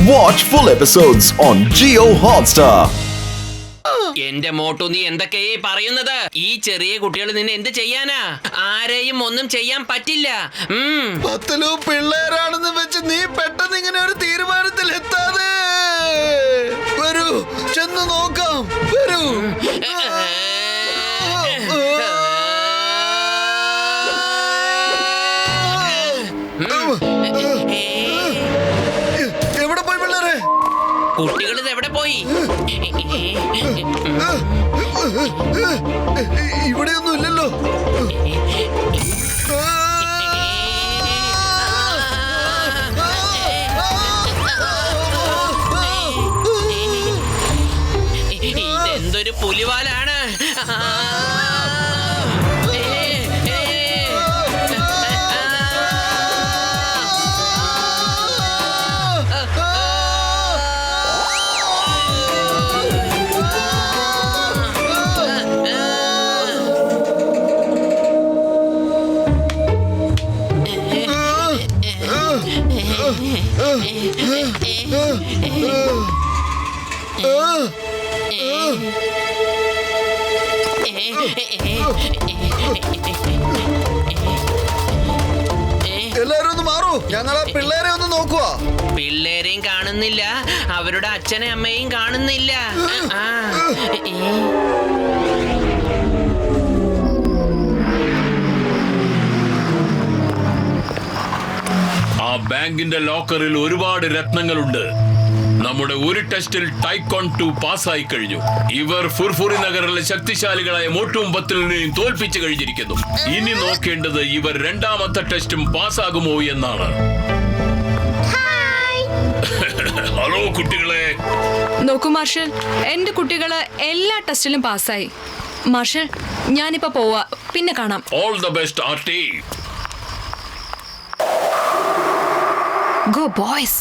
Watch full episodes on Jio Hotstar. എന്റെ മോട്ടു നീ എന്തൊക്കെയാ പറയുന്നത്? ഈ ചെറിയ കുട്ടികൾ നിന്നെ എന്ത് ചെയ്യാനാ? ആരെയും ഒന്നും ചെയ്യാൻ പറ്റില്ല. പത്തലു പിള്ളേരാണെന്ന് വെച്ച് നീ പെട്ടെന്ന് ഇങ്ങനെ ഒരു തീരുമാനത്തിൽ എത്താതെ. വരൂ, ചെന്ന് നോക്കാം. വരൂ. എവിടെ പോയി പിള്ളേരെ? കുട്ടികൾ ഇത് എവിടെ പോയി? ഇവിടെയൊന്നും ഇല്ലല്ലോ. ഇതെന്തൊരു പുലിവാലാണ്. എല്ലാരും ഒന്ന് മാറൂ, ഞങ്ങളെ പിള്ളേരെ ഒന്ന് നോക്കുവാ. പിള്ളേരെയും കാണുന്നില്ല, അവരുടെ അച്ഛനെ അമ്മയും കാണുന്നില്ല. ആ ബാങ്കിന്റെ ലോക്കറിൽ ഒരുപാട് രത്നങ്ങളുണ്ട്. നമ്മുടെ ഒരു ടെസ്റ്റിൽ ടൈക്കോൺ 2 പാസ്സായി കഴിഞ്ഞു. ഇവർ ഫുർഫുറി നഗറിലെ ശക്തിശാലികളായ മോട്ടും ബത്തലിനെയും തോൽപ്പിച്ചു കഴിഞ്ഞിരിക്കുന്നു. ഇനി നോക്കേണ്ടത് ഇവർ രണ്ടാമത്തെ ടെസ്റ്റും പാസ്സാകുമോ എന്നാണ്. ഹലോ കുട്ടികളെ. നോക്കൂ മാർഷൽ, എന്റെ കുട്ടികള് എല്ലാ ടെസ്റ്റിലും പാസ്സായി. മാർഷൽ, ഞാനിപ്പോ പോവാ, പിന്നെ കാണാം. All the best Arti. Go boys.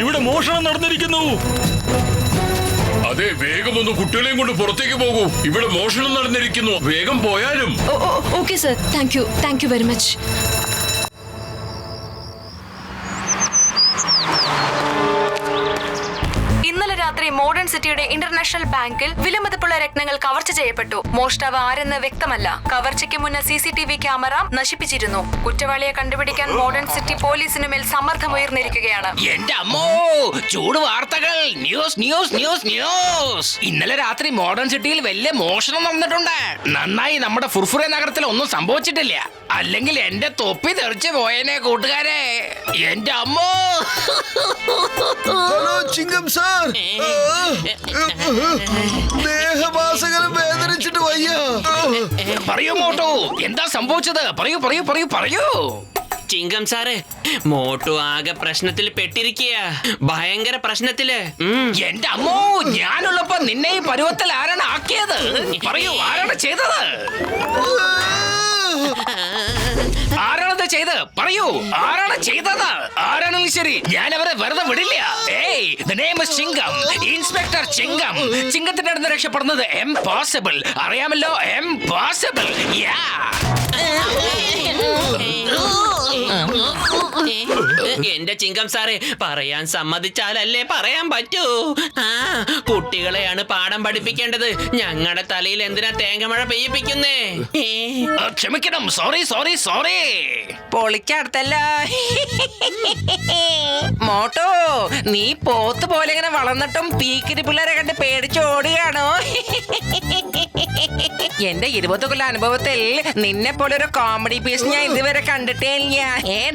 ഇവിടെ മോഷണം നടന്നിരിക്കുന്നു. അതെ, വേഗം ഒന്ന് കുട്ടികളെയും കൊണ്ട് പുറത്തേക്ക് പോകൂ. ഇവിടെ മോഷണം നടന്നിരിക്കുന്നു. വേഗം പോയാലും. Okay sir, thank you very much. ഇന്നലെ രാത്രി മോഡേൺ സിറ്റിയുടെ ഇന്റർനാഷണൽ ബാങ്കിൽ വിലമതിപ്പുള്ള രത്നങ്ങൾ കവർച്ച ചെയ്യപ്പെട്ടു. മോഷ്ടാവ് ആരെന്ന് വ്യക്തമല്ല. കവർച്ചയ്ക്ക് മുന്നേ CCTV ക്യാമറ നശിപ്പിച്ചിരുന്നു. കുറ്റവാളിയെ കണ്ടുപിടിക്കാൻ മോഡേൺ സിറ്റി പോലീസിനുമേൽ സമ്മർദ്ദമുയർന്നിരിക്കുകയാണ്. എന്റെ അമ്മോ, ചൂട് വാർത്തകൾ. News news news news. ഇന്നലെ രാത്രി മോഡേൺ സിറ്റിയിൽ വലിയ മോഷണം നടന്നിട്ടുണ്ട്. നന്നായി നമ്മുടെ ഫുർഫുറെ നഗരത്തിൽ ഒന്നും സംഭവിച്ചിട്ടില്ല. അല്ലെങ്കിൽ എന്റെ തൊപ്പി തെറിച്ചു പോയേനെ കൂട്ടുകാരെ. എന്റെ അമ്മോ. Hello ചിങ്കം sir. ദേഹവാസകരം വേദനിച്ചിട്ട് വയ്യ. പറയൂ മോട്ടു, എന്താ സംഭവിച്ചത്? പറയൂ പറയൂ പറയൂ പറയൂ. ചിങ്കം സാറ്, മോട്ടു ആകെ പ്രശ്നത്തിൽ പെട്ടിരിക്കുക. ഭയങ്കര പ്രശ്നത്തില്. എന്റെ അമ്മോ, ഞാനുള്ളപ്പോ നിന്നെ ഈ പരുവത്തിൽ ആരാണ് ആക്കിയത്? പറയൂ, ആരാണ് ചെയ്തത്? ആരാണത് ചെയ്ത് പറയൂ, ആരാണ് ചെയ്തത്? ആരാണെങ്കിലും ശരി, ഞാൻ അവരെ വെറുതെ വിടില്ല. ഏയ്, the name is Chinkam, inspector Chinkam. ചിങ്കത്തിന്റെ അടുത്ത് രക്ഷപ്പെടുന്നത് എംപോസിബിൾ, അറിയാമല്ലോ, എംപോസിബിൾ. എന്റെ ചിങ്കം സാറേ, പറയാൻ സമ്മതിച്ചാലല്ലേ പറയാൻ പറ്റൂ. ആ, കുട്ടികളെയാണ് പാഠം പഠിപ്പിക്കേണ്ടത്. ഞങ്ങളുടെ തലയിൽ എന്തിനാ തേങ്ങമഴ പെയ്യിപ്പിക്കുന്നേ? ക്ഷമിക്കണം, സോറി സോറി സോറി. പൊളിക്കടുത്തല്ല മോട്ടോ, നീ പോത്ത് പോലെ ഇങ്ങനെ വളർന്നിട്ടും പീക്കിരി പിള്ളേരെ കണ്ട് പേടിച്ച് ഓടുകയാണോ? എന്റെ 20 കൊല്ലം അനുഭവത്തിൽ നിന്നെ പോലെ ഒരു കോമഡി പീസ് ഞാൻ ഇതുവരെ കണ്ടിട്ടേ ഇല്ല.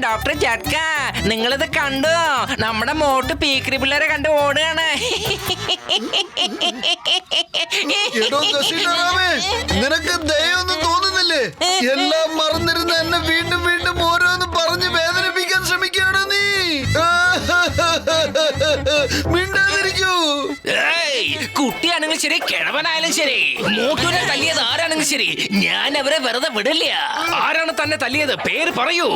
ഡോക്ടർ ജഡ്ക, നിങ്ങളിത് കണ്ടോ? നമ്മുടെ മോട്ട് പീക്കിരി പിള്ളേരെ കണ്ട് ഓടുകയാണ്. നിനക്ക് ദയൊന്നും തോന്നുന്നില്ലേ? എല്ലാം മറന്നിരുന്ന എന്നെ വീണ്ടും വീണ്ടും ഓരോന്ന് പറഞ്ഞ് വേദനിപ്പിക്കാൻ ശ്രമിക്കുകയാണോ നീ? മിണ്ടാതിരിക്കൂ. കുട്ടിയാണെങ്കിലും ശരി, കിഴവനായാലും ശരി, മോട്ടുവിനെ തല്ലിയത് ആരാണെങ്കിലും ശരി, ഞാൻ അവരെ വെറുതെ വിടില്ല. ആരാണ് തന്നെ തല്ലിയത്? പേര് പറയൂ,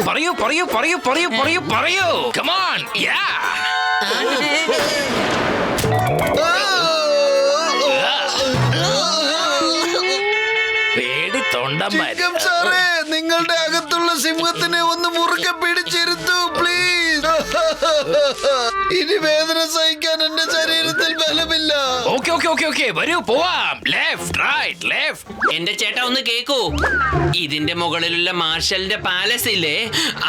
പറയൂ പറയൂ പറയൂ പറയൂ പറയൂ പറയൂ. കമാൺ, യാ. പേടി തൊണ്ടന്മാർ. ചിങ്കം സാറേ, നിങ്ങളുടെ അകത്തുള്ള സിംഹത്തിനെ ഒന്ന് മുറുക്കെ പിടിച്ചിരുത്തു പ്ലീസ്. ഇനി വേദന സഹിക്കാൻ എന്റെ ശരീരത്തിൽ ബലമില്ല. ഓക്കെ ഓക്കെ ഓക്കെ ഓക്കെ, വരൂ പോവാം. Left right left. എന്റെ ചേട്ടാ ഒന്ന് കേക്കൂ. ഇതിന്റെ മുകളിലുള്ള മാർഷലിന്റെ പാലസ് ഇല്ലേ,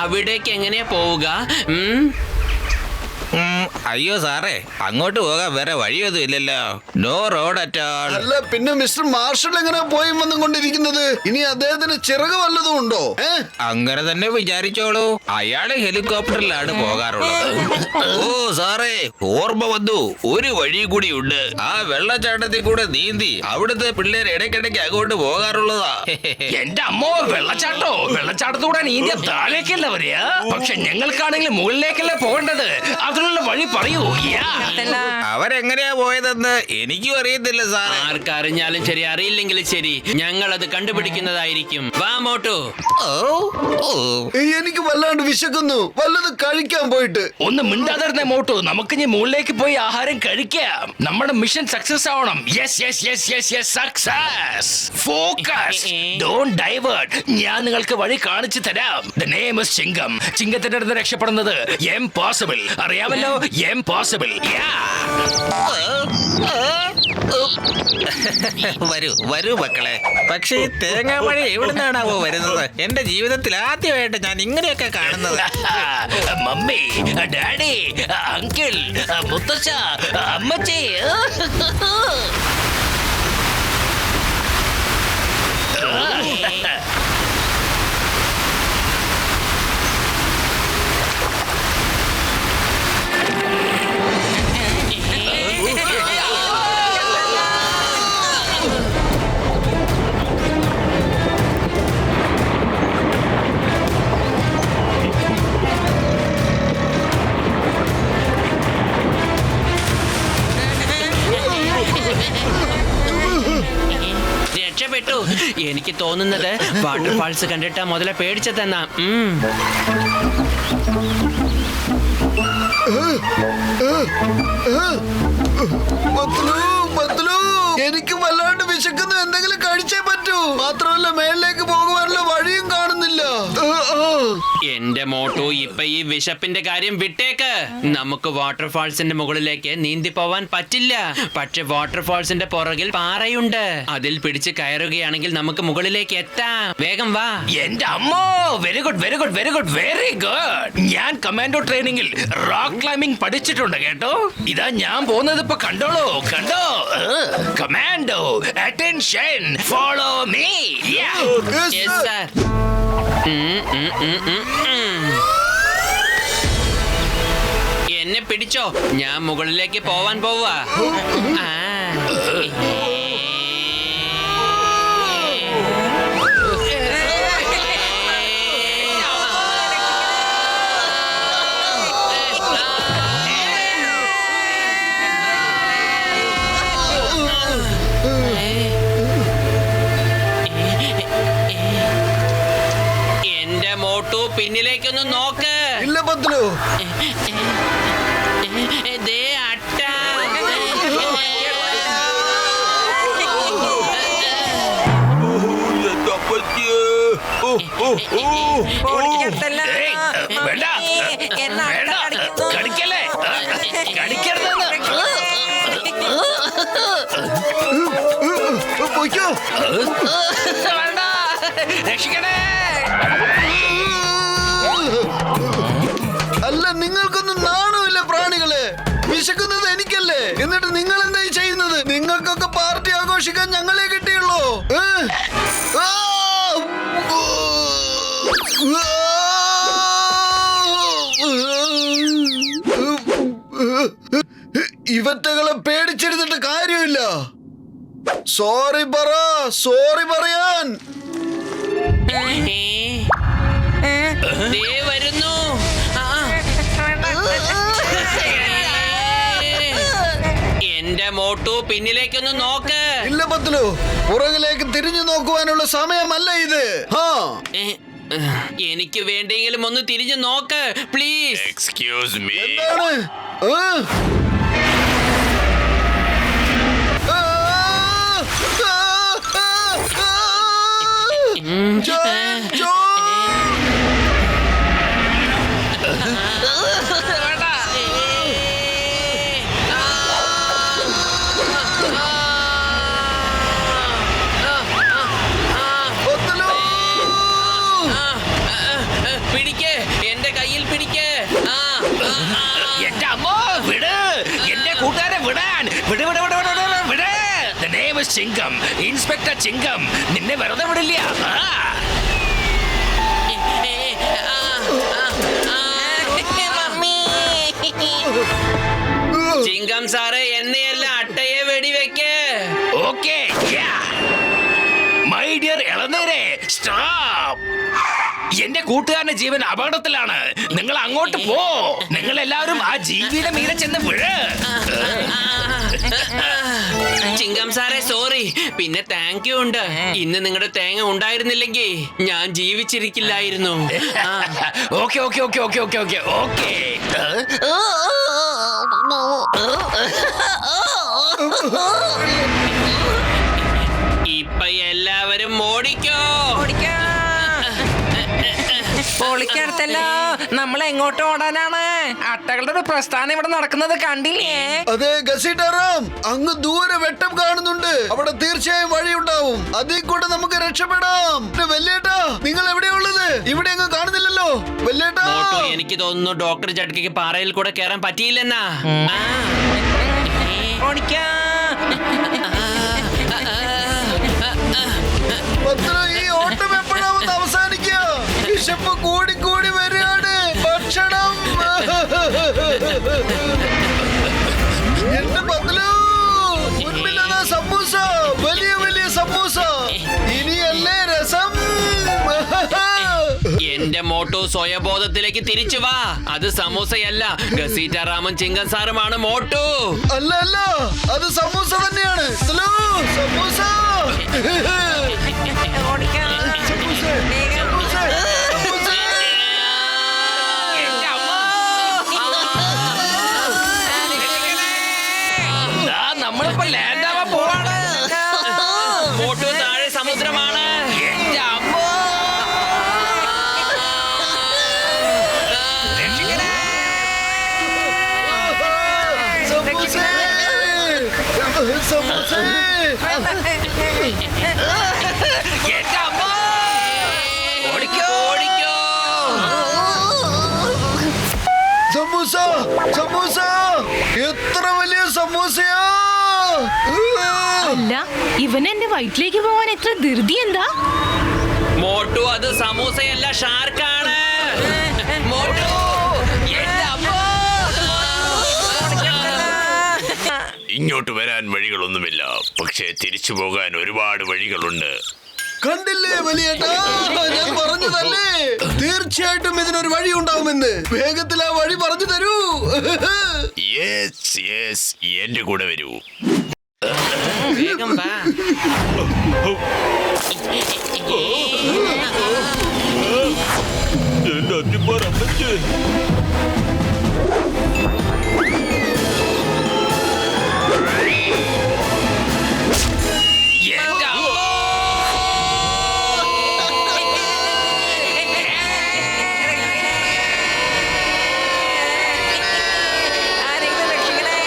അവിടേക്ക് എങ്ങനെയാ പോവുക? അയ്യോ സാറേ, അങ്ങോട്ട് പോകാൻ വേറെ വഴിയൊന്നും ഇല്ലല്ലോ. No road at all. അല്ല പിന്നെ മിസ്റ്റർ മാർഷൽ എങ്ങനെ പോയി വന്നും കൊണ്ടിരിക്കുന്നത്? ഇനി അദ്ദേഹത്തിന് ചിറക് വല്ലതും ഉണ്ടോ? അങ്ങനെ തന്നെ വിചാരിച്ചോളൂ. അയാള് ഹെലികോപ്റ്ററിലാണ് പോകാറുള്ളത്. ഓ സാറേ, ഓർമ്മ വന്നു. ഒരു വഴി കൂടി ഉണ്ട്. ആ വെള്ളച്ചാട്ടത്തിൽ കൂടെ നീന്തി അവിടുത്തെ പിള്ളേർ ഇടയ്ക്കിടയ്ക്ക് അങ്ങോട്ട് പോകാറുള്ളതാ. എന്റെ അമ്മോ, വെള്ളച്ചാട്ടോ? വെള്ളച്ചാട്ടത്തൂടെ നീന്തിയ താഴേക്കല്ല വരിക. പക്ഷെ ഞങ്ങൾക്കാണെങ്കിൽ മുകളിലേക്കല്ലേ പോകേണ്ടത്. അതിനുള്ള വഴി പറയൂ. അവരെങ്ങനെയാ പോയതെന്ന് എനിക്കും അറിയത്തില്ല സാർ. ആർക്കറിഞ്ഞാലും ശരി, അറിയില്ലെങ്കിലും ശരി, ഞങ്ങൾ അത് കണ്ടുപിടിക്കുന്നതായിരിക്കും. വാ മോട്ടു. എനിക്ക് വല്ലാണ്ട് വിശക്കുന്നു. വല്ലത് കഴിക്കാൻ പോയിട്ട്. ഒന്ന് മിണ്ടാതിരുന്നേ മോട്ടു, നമുക്ക് ഇനി മുകളിലേക്ക് പോയി ആഹാരം കഴിക്കാം. നമ്മുടെ മിഷൻ സക്സസ് ആവണം. Yes yes yes yes yes, success. Focus, don't divert. ഞാൻ നിങ്ങൾക്ക് വഴി കാണിച്ചു തരാം. The name is ചിങ്കം. ചിങ്കത്തിന്റെ അടുത്ത് രക്ഷപ്പെടുന്നത് എംപോസിബിൾ, അറിയാമല്ലോ, എംപോസിബിൾ. വരൂ വരൂ മക്കളെ. പക്ഷേ ഈ തേങ്ങാമഴ എവിടുന്നാണാവോ വരുന്നത്? എന്റെ ജീവിതത്തിൽ ആദ്യമായിട്ട് ഞാൻ ഇങ്ങനെയൊക്കെ കാണുന്നത്. മമ്മി, ഡാഡി, അങ്കിൾ, മുത്തച്ഛ, അമ്മച്ചി. രക്ഷപ്പെട്ടു. എനിക്ക് തോന്നുന്നത് വാട്ടർഫാൾസ് കണ്ടിട്ടാ മുതലേ പേടിച്ചതെന്നാ. എനിക്ക് വല്ലാണ്ട് വിശക്കുന്നു. എന്തെങ്കിലും കഴിച്ചേ പറ്റൂ. മാത്രമല്ല മേളിലേക്ക് പോകുവാനുള്ള വഴിയും കാണുന്നില്ല. എന്റെ മോട്ടു, ഇപ്പൊ ഈ വിശപ്പിന്റെ കാര്യം വിട്ടേക്ക്. നമുക്ക് വാട്ടർഫാൾസിന്റെ മുകളിലേക്ക് നീന്തി പോവാൻ പറ്റില്ല. പക്ഷെ വാട്ടർഫാൾസിന്റെ പുറകിൽ പാറയുണ്ട്. അതിൽ പിടിച്ച് കയറുകയാണെങ്കിൽ നമുക്ക് മുകളിലേക്ക് എത്താം. വേഗം വാ. എന്റെ അമ്മോ, very good very good very good very good. ഞാൻ കമാൻഡോ ട്രെയിനിങ്ങിൽ റോക്ക് ക്ലൈംബിംഗ് പഠിച്ചിട്ടുണ്ട് കേട്ടോ. ഇതാ ഞാൻ പോകുന്നത്, ഇപ്പൊ കണ്ടോളൂ, കണ്ടോ. Commando attention, follow me. Yes, sir. എന്നെ പിടിച്ചോ, ഞാൻ മുകളിലേക്ക് പോവാൻ പോവാ. മോട്ടു പിന്നിലേക്കൊന്ന് നോക്ക്. ഇല്ല പത്ലു. ദേ അട്ട. ഓടിക്കടുത്തല്ല. ഏയ്, വേണ്ട. എന്നെ അട്ട വേണ്ട. കടിക്കുന്നു. കടിക്കല്ലേ കടിക്കരുതെന്ന്. പൊയ്ക്കോ. വേണ്ട, രക്ഷിക്കണേ. അല്ല, നിങ്ങൾക്കൊന്നും നാണമില്ല പ്രാണികളെ. വിശക്കുന്നത് എനിക്കല്ലേ, എന്നിട്ട് നിങ്ങൾ എന്തായി ചെയ്യുന്നത്? നിങ്ങൾക്കൊക്കെ പാർട്ടി ആഘോഷിക്കാൻ ഞങ്ങളെ കിട്ടിയുള്ളൂ. ഇവറ്റകളെ പേടിച്ചിരുന്നിട്ട് കാര്യമില്ല. സോറി പറ, സോറി പറയാൻ. ദേ വരുന്നു. എന്റെ മോട്ടു പിന്നിലേക്കൊന്ന് നോക്ക്. ഇല്ല പത്ലു, പുറകിലേക്ക് തിരിഞ്ഞു നോക്കുവാനുള്ള സമയമല്ല ഇത്. എനിക്ക് വേണ്ടെങ്കിലും ഒന്ന് തിരിഞ്ഞു നോക്ക് പ്ലീസ്. Excuse me. എന്താണ്? പിടിക്ക്, എന്റെ കയ്യിൽ പിടിക്ക്. എന്റെ അമ്മ വിട്, എന്റെ കൂട്ടുകാരെ വിടാൻ. വിട് വിട് വിട് വിട് വിട് വിട്. The name is Chinkam, inspector Chinkam. നിന്നെ വെറുതെ വിടില്ല. ചിങ്കം സാറ് എന്നെയല്ല അട്ടയെ വെടിവെക്ക്. ഓക്കേ. മൈ ഡിയർ ഇളനീരെ, സ്റ്റോപ്പ്. എന്റെ കൂട്ടുകാരന്റെ ജീവൻ അപകടത്തിലാണ്. നിങ്ങൾ അങ്ങോട്ട് പോ. നിങ്ങൾ എല്ലാവരും ആ ജീവിയുടെ മീതെ ചെന്ന് വീഴ്. ചിങ്കം സാറേ സോറി. പിന്നെ താങ്ക് യു ഉണ്ട്. ഇന്ന് നിങ്ങളുടെ തേങ്ങ ഉണ്ടായിരുന്നില്ലെങ്കിൽ ഞാൻ ജീവിച്ചിരിക്കില്ലായിരുന്നു. Okay okay okay okay okay okay okay. ഇപ്പൊ എല്ലാവരും ഓടിക്കോ. പൊളിക്കടുത്തല്ലോ. നമ്മൾ എങ്ങോട്ട് ഓടാനാണ്? അട്ടകളുടെ ഒരു പ്രസ്ഥാനം ഇവിടെ നടക്കുന്നത് കണ്ടില്ലേ? അതെ ഗസീട്ടാറാം, അങ്ങ് ദൂരെ വെട്ടം കാണുന്നുണ്ട്. അവിടെ തീർച്ചയായും വഴിയുണ്ടാവും. അതിൽ കൂടെ നമുക്ക് രക്ഷപ്പെടാം. വല്യേട്ടാ, നിങ്ങൾ എവിടെയാ ഉള്ളത്? ഇവിടെ അങ്ങ് കാണുന്നില്ലല്ലോ. വല്യേട്ടാ, മോട്ടു, എനിക്ക് തോന്നുന്നു ഡോക്ടർ ജഡ്കയ്ക്ക് പാറയിൽ കൂടെ കയറാൻ പറ്റിയില്ലെന്നാ. ഈ ഓട്ടം എപ്പോഴാവുന്ന അവസാനിക്കുക? വിശപ്പ് കൂടി കൂടി വരികയാണ്. ഭക്ഷണം. എന്റെ പത്ലു, മുൻപിലതാ സമൂസ, വലിയ വലിയ സമൂസ. ഇനിയല്ലേ രസം. എന്റെ മോട്ടു സ്വയബോധത്തിലേക്ക് തിരിച്ചു വാ. അത് സമൂസയല്ല, ഗസീറ്റാറാമും ചിങ്കൻ സാറുമാണ് മോട്ടു. അല്ല അല്ല, അത് സമൂസ തന്നെയാണ്. സമൂസ. നമ്മളിപ്പോ ലാൻഡ് ആവാൻ പോവാണ്. മോട്ടു, താഴെ സമുദ്രമാണ്. എന്റെ അമ്മോ. എന്റെ അമ്മോ. ഓടിക്കോ ഓടിക്കോ. സമൂസ, സമൂസ. എത്ര വലിയ സമൂസയാ. അല്ല, ഇവന് എന്റെ വയറ്റിലേക്ക് പോവാൻ എത്ര ധൃതി എന്താ? മോട്ടു, അത് സമൂസയല്ല, ഷാർക്കാണ്. മോട്ടു, എന്റെ അമ്മോ. ഇങ്ങോട്ട് വരാൻ വഴികളൊന്നുമില്ല, പക്ഷേ തിരിച്ചു പോകാൻ ഒരുപാട് വഴികളുണ്ട്. കണ്ടില്ലേ വലിയേട്ടാ, ഞാൻ പറഞ്ഞതല്ലേ. തീർച്ചയായിട്ടും ഇതിനൊരു വഴി ഉണ്ടാവുമെന്ന്. വേഗത്തിൽ ആ വഴി പറഞ്ഞു തരൂ. യെസ് യെസ്, എന്റെ കൂടെ വരൂ. വേഗം വാ. എന്റെ അമ്മോ! ആരെങ്കിലും രക്ഷിക്കണേ.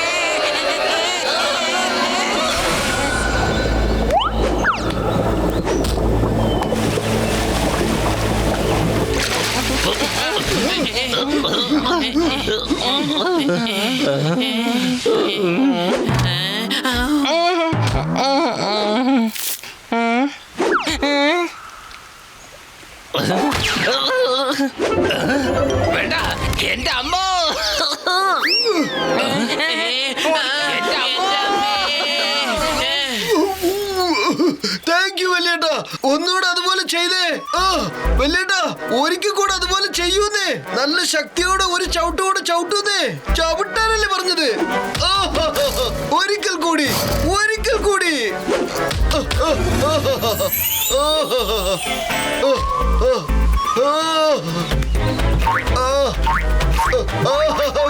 വേണ്ട, എന്റെ അമ്മോ! എന്റെ അമ്മോ! താങ്ക് യു വല്യേട്ടാ. ഒന്നുകൂടെ അതുപോലെ ചെയ്തേ. വല്യേട്ടാ, ഒരിക്കൽ കൂടെ അതുപോലെ ചെയ്യൂന്നേ. നല്ല ശക്തിയോടെ ഒരു ചവിട്ട് കൂടെ ചവിട്ടൂന്നേ. ചവിട്ടാനല്ലേ പറഞ്ഞത്? ഒരിക്കൽ കൂടി, ഒരിക്കൽ കൂടി.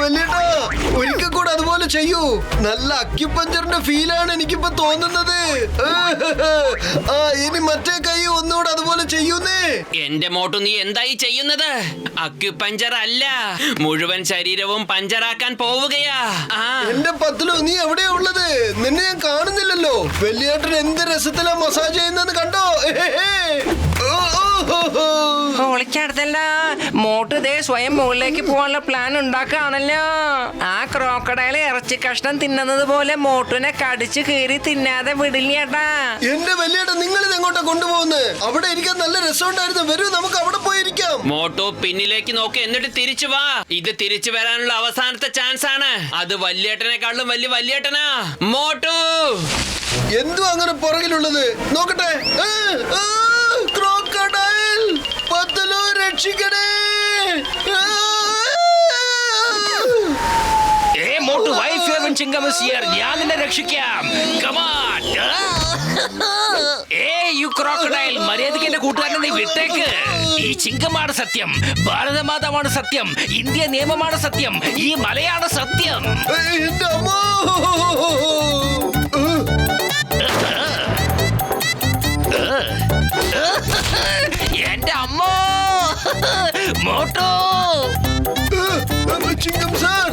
വല്യേട്ടാ, ഒരിക്കൽ കൂടെ അതുപോലെ ചെയ്യൂ. നല്ല അക്യുപഞ്ചറിന്റെ ഫീലാണ് എനിക്കിപ്പോ തോന്നുന്നത്. ഇനി മറ്റേ കൈ ഒന്നുകൂടെ അതുപോലെ ചെയ്യൂന്നേ. എന്റെ മോട്ടു, നീ എന്തായി ചെയ്യുന്നത്? അക്യുപഞ്ചർ അല്ല, മുഴുവൻ ശരീരവും പഞ്ചറാക്കാൻ പോവുകയാ. എന്റെ പത്തിലോ, നീ എവിടെയാ ഉള്ളത്? നിന്നെ ഞാൻ കാണുന്നില്ലല്ലോ. വലിയേട്ടൻ എന്ത് രസത്തിലാ മസാജ് ചെയ്യുന്നെന്ന് കണ്ടോ? പൊളിച്ചെടുത്തല്ല. മോട്ട് ഇതേ സ്വയം മുകളിലേക്ക് പോകാനുള്ള പ്ലാൻ ഉണ്ടാക്കുകയാണല്ലോ. ആ ക്രോക്കഡൈൽ ഇറച്ചി കഷ്ണം തിന്നുന്നത് പോലെ മോട്ടുനെ കടിച്ചു കീറി തിന്നാതെ വിടില്ലേട്ടാ. എന്റെ വലിയേട്ടൻ, നിങ്ങൾ ഇത് എങ്ങോട്ടാ കൊണ്ടുപോകുന്നത്? അവിടെ ഇരിക്കാൻ നല്ല രസമുണ്ടായിരുന്നു. വരൂ, നമുക്ക് അവിടെ പോയി ഇരിക്കാം. മോട്ടു പിന്നിലേക്ക് നോക്ക്, എന്നിട്ട് തിരിച്ചു വാ. ഇത് തിരിച്ചു വരാനുള്ള അവസാനത്തെ ചാൻസ് ആണ്. അത് വല്യേട്ടനെക്കാളും വലിയ വല്യേട്ടനാ. മോട്ടു എന്തു അങ്ങനെ പുറകിലുള്ളത്? നോക്കട്ടെ. ക്രോക്കഡൈൽ, പത്തലോ രക്ഷിക്കണേ. മോട്ടു, വൈഫ് ചിങ്കം ഞാൻ നിന്നെ രക്ഷിക്കാം. കമാൺ. യു ക്രോക്കഡൈൽ, മര്യാദയ്ക്ക് എന്റെ കൂട്ടുകാരനെ നീ വിട്ടേക്ക്. ഈ ചിങ്കമാണ് സത്യം, ഭാരതമാതാവാണ് സത്യം, ഇന്ത്യ നിയമമാണ് സത്യം, ഈ മലയാണ് സത്യം. എന്റെ അമ്മോ! എന്റെ അമ്മോ! മോട്ടു! ചിങ്കം സാർ,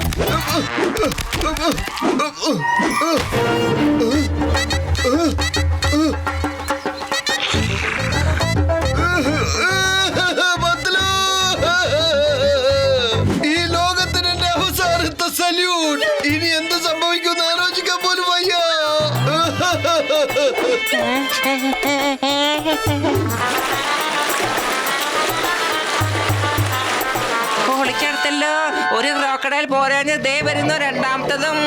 ഈ ലോകത്തിന് എന്റെ അവസാനത്തെ സല്യൂട്ട്. ഇനി എന്ത് സംഭവിക്കുമെന്ന് ആലോചിക്കാൻ പോലും വയ്യ. പൊളിച്ചെടുത്തല്ലോ. ഒരു ക്രോക്കഡൈൽ പോരാഞ്ഞ് ദേ വരുന്നു രണ്ടാമത്തതും.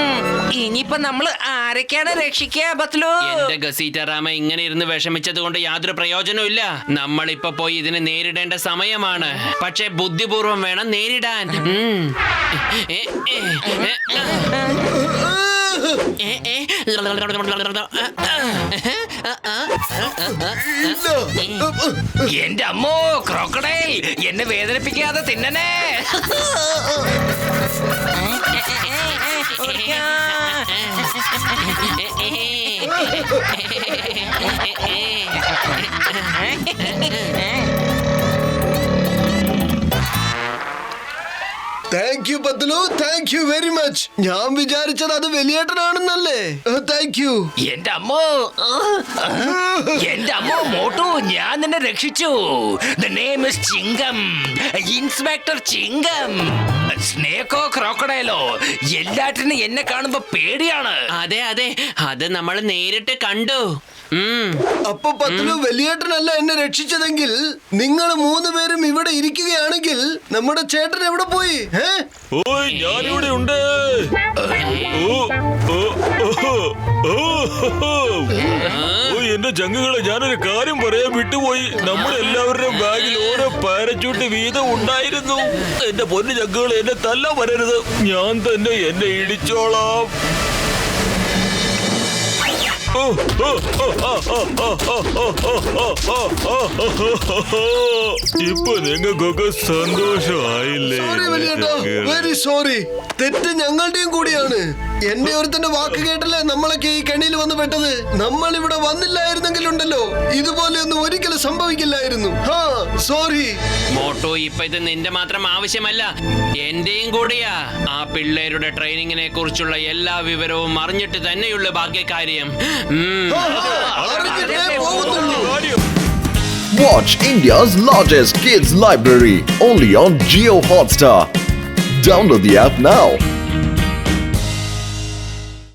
ഇനിയിപ്പോ നമ്മള് ആരൊക്കെയാണ് രക്ഷിക്കുക ബത്ലു? എന്റെ ഗസീറ്ററാമ ഇങ്ങനെ ഇരുന്ന് വിഷമിച്ചത് കൊണ്ട് യാതൊരു പ്രയോജനവും ഇല്ല. നമ്മളിപ്പോ പോയി ഇതിനെ നേരിടേണ്ട സമയമാണ്. പക്ഷെ ബുദ്ധിപൂർവം വേണം നേരിടാൻ. എന്റെ അമ്മോ! ക്രോക്കഡൈൽ, എന്നെ വേദനിപ്പിക്കാതെ തിന്നണേ. താങ്ക് യു പത്തലു, താങ്ക് യു വെരി മച്ച്. ഞാൻ വിചാരിച്ചത് അത് വലിയേട്ടനാണെന്നല്ലേ. Thank you. എന്റെ അമ്മോ! എന്റെ അമ്മോ മോട്ടു, ഞാൻ നിന്നെ രക്ഷിച്ചു. The name is Chinkam, inspector Chinkam. സ്നേക്കോ ക്രോക്കഡൈലോ, എല്ലാറ്റിനും എന്നെ കാണുമ്പോ പേടിയാണ്. അതെ അതെ, അത് നമ്മൾ നേരിട്ട് കണ്ടു. അപ്പൊ പത്തലു, വലിയേട്ടനല്ല എന്നെ രക്ഷിച്ചതെങ്കിൽ നിങ്ങൾ 3 പേരും ഇവിടെ ഇരിക്കുകയാണെങ്കിൽ നമ്മുടെ ചേട്ടൻ എവിടെ പോയി? ഓയ്, ഞാനിവിടെ ഉണ്ട്. എന്റെ ചങ്കുകളെ, ഞാനൊരു കാര്യം പറയാൻ വിട്ടുപോയി. നമ്മളെല്ലാവരുടെയും ബാഗിൽ ഓരോ പാരച്യൂട്ട് വീതം ഉണ്ടായിരുന്നു. എന്റെ പൊന്നു ചങ്കുകളെ, എന്നെ തല്ല വരരുത്. ഞാൻ തന്നെ എന്നെ ഇടിച്ചോളാം. ഇപ്പൊ നിങ്ങൾക്കൊക്കെ സന്തോഷമായില്ലേ സോറി വലിയേട്ടാ, വെരി സോറി. തെറ്റ് ഞങ്ങളുടെയും കൂടിയാണ്. എന്റെ ഒരുത്തന്റെ വാക്ക് കേട്ടല്ലേ നമ്മളൊക്കെ ഈ കെണിയിൽ വന്ന് പെട്ടത്. നമ്മൾ ഇവിടെ വന്നില്ലായിരുന്നെങ്കിലുണ്ടല്ലോ ഇതുപോലെയൊന്നും ഒരിക്കലും സംഭവിക്കില്ലായിരുന്നു. സോറി മോട്ടോ, ഇപ്പൊ ഇത് നിന്റെ മാത്രം ആവശ്യമല്ല, എന്റെയും കൂടിയാ. ആ പിള്ളേരുടെ ട്രെയിനിങ്ങിനെ കുറിച്ചുള്ള എല്ലാ വിവരവും അറിഞ്ഞിട്ട് തന്നെയുള്ള ബാക്കി കാര്യം. അറിഞ്ഞിട്ടേ പോകുന്നുള്ളൂ. Watch India's largest kids library only on Jio Hotstar. Download the app now.